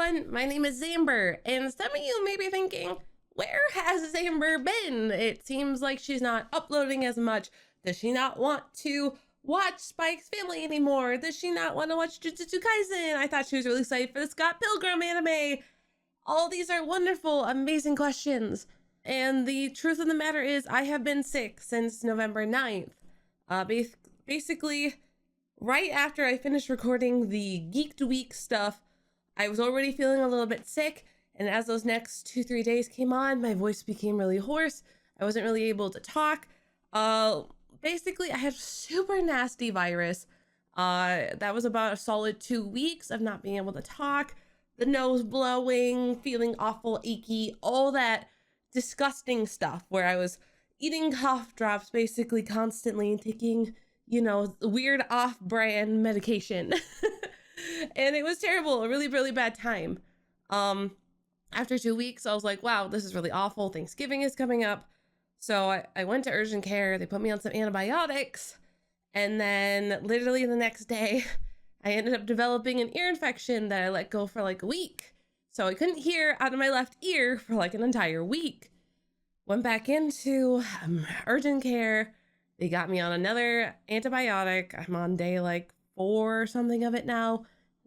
everyone, my name is Zamber, and some of you may be thinking, where has Zamber been? It seems like she's not uploading as much. Does she not want to watch Spike's Family anymore? Does she not want to watch Jujutsu Kaisen? I thought she was really excited for the Scott Pilgrim anime. All these are wonderful, amazing questions. And the truth of the matter is, I have been sick since November 9th. Basically, right after I finished recording the Geeked Week stuff, I was already feeling a little bit sick, and as those next 2-3 days came on, my voice became really hoarse. I wasn't really able to talk. Basically, I had a super nasty virus. That was about a solid 2 weeks of not being able to talk, the nose blowing, feeling awful, achy, all that disgusting stuff where I was eating cough drops basically constantly and taking, weird off-brand medication. And it was terrible, a really, really bad time. After 2 weeks, I was like, wow, this is really awful. Thanksgiving is coming up. So I went to urgent care. They put me on some antibiotics. And then literally the next day, I ended up developing an ear infection that I let go for like a week. So I couldn't hear out of my left ear for like an entire week. Went back into urgent care. They got me on another antibiotic. I'm on day like 4 or something of it now.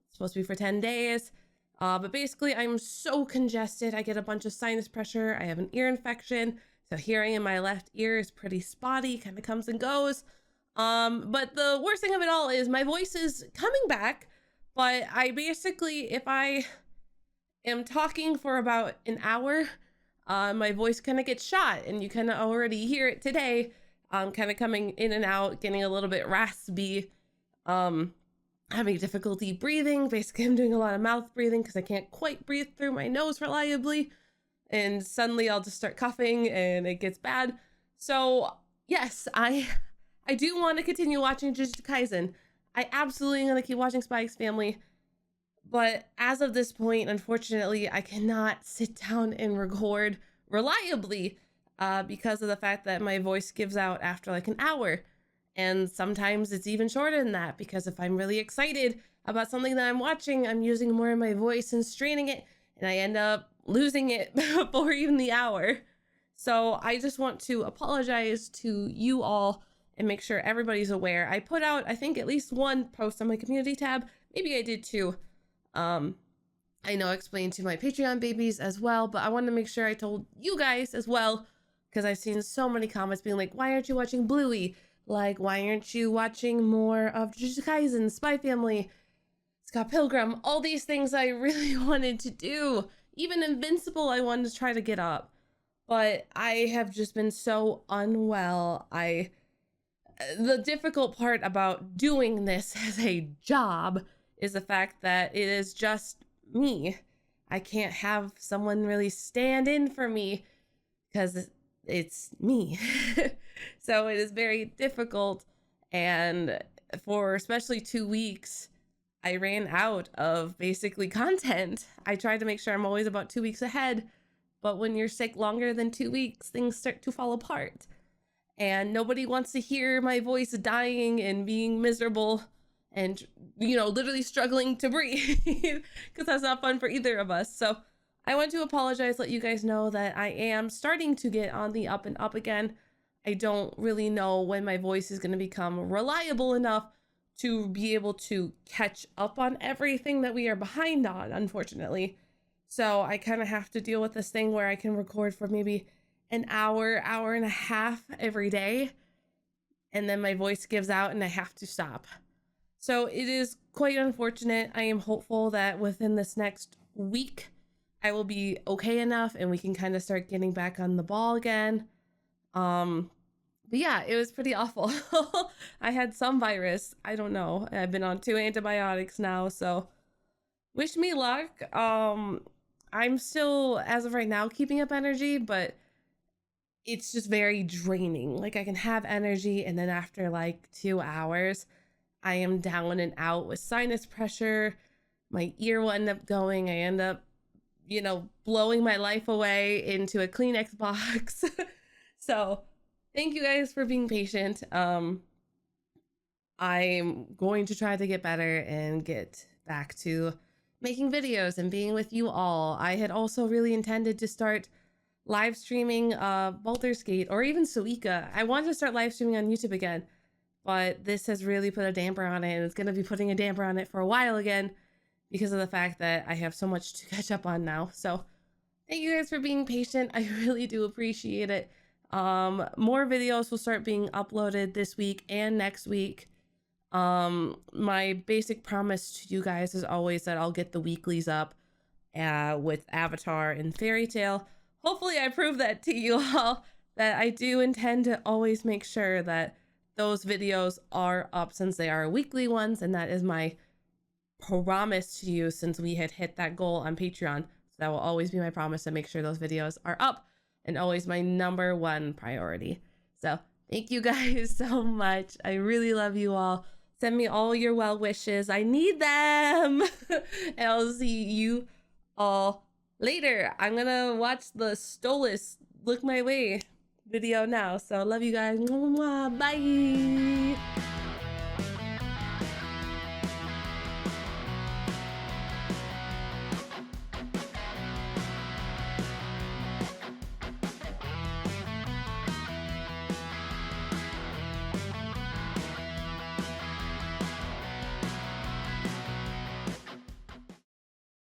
It's supposed to be for 10 days. But basically, I'm so congested. I get a bunch of sinus pressure. I have an ear infection. So hearing in my left ear is pretty spotty, kind of comes and goes. But the worst thing of it all is my voice is coming back. But I basically, if I am talking for about an hour, my voice kind of gets shot. And you kind of already hear it today. Kind of coming in and out, getting a little bit raspy. Having difficulty breathing. Basically, I'm doing a lot of mouth breathing because I can't quite breathe through my nose reliably. And suddenly I'll just start coughing and it gets bad. So yes, I do want to continue watching Jujutsu Kaisen. I absolutely want to keep watching Spike's Family. But as of this point, unfortunately, I cannot sit down and record reliably because of the fact that my voice gives out after like an hour. And sometimes it's even shorter than that because if I'm really excited about something that I'm watching, I'm using more of my voice and straining it, and I end up losing it before even the hour. So I just want to apologize to you all and make sure everybody's aware. I put out, I think, at least one post on my community tab. Maybe I did two. I know I explained to my Patreon babies as well, but I wanted to make sure I told you guys as well because I've seen so many comments being like, why aren't you watching Bluey? Like, why aren't you watching more of Jujutsu Kaisen, Spy Family, Scott Pilgrim, all these things I really wanted to do. Even Invincible, I wanted to try to get up. But I have just been so unwell. The difficult part about doing this as a job is the fact that it is just me. I can't have someone really stand in for me because it's me. So it is very difficult, and for especially 2 weeks I ran out of basically content. I tried to make sure I'm always about 2 weeks ahead, but when you're sick longer than 2 weeks, things start to fall apart, and nobody wants to hear my voice dying and being miserable and literally struggling to breathe because that's not fun for either of us. So I want to apologize, let you guys know that I am starting to get on the up and up again. I don't really know when my voice is going to become reliable enough to be able to catch up on everything that we are behind on, unfortunately. So I kind of have to deal with this thing where I can record for maybe an hour, hour and a half every day, and then my voice gives out and I have to stop. So it is quite unfortunate. I am hopeful that within this next week, I will be okay enough and we can kind of start getting back on the ball again. But yeah, it was pretty awful. I had some virus. I don't know. I've been on 2 antibiotics now, so wish me luck. I'm still, as of right now, keeping up energy, but it's just very draining. Like, I can have energy, and then after like 2 hours, I am down and out with sinus pressure. My ear will end up going. I end up, blowing my life away into a Kleenex box. So thank you guys for being patient. I'm going to try to get better and get back to making videos and being with you all. I had also really intended to start live streaming Baldur's Gate or even Suika. I wanted to start live streaming on YouTube again, but this has really put a damper on it, and it's going to be putting a damper on it for a while again because of the fact that I have so much to catch up on now. So thank you guys for being patient. I really do appreciate it. More videos will start being uploaded this week and next week. My basic promise to you guys is always that I'll get the weeklies up with Avatar and Fairy Tale. Hopefully I prove that to you all, that I do intend to always make sure that those videos are up since they are weekly ones, and that is my promise to you since we had hit that goal on Patreon. So that will always be my promise, to make sure those videos are up, and always my #1 priority. So thank you guys so much. I really love you all. Send me all your well wishes. I need them. And I'll see you all later. I'm gonna watch the Stolas Look My Way video now. So love you guys. Bye.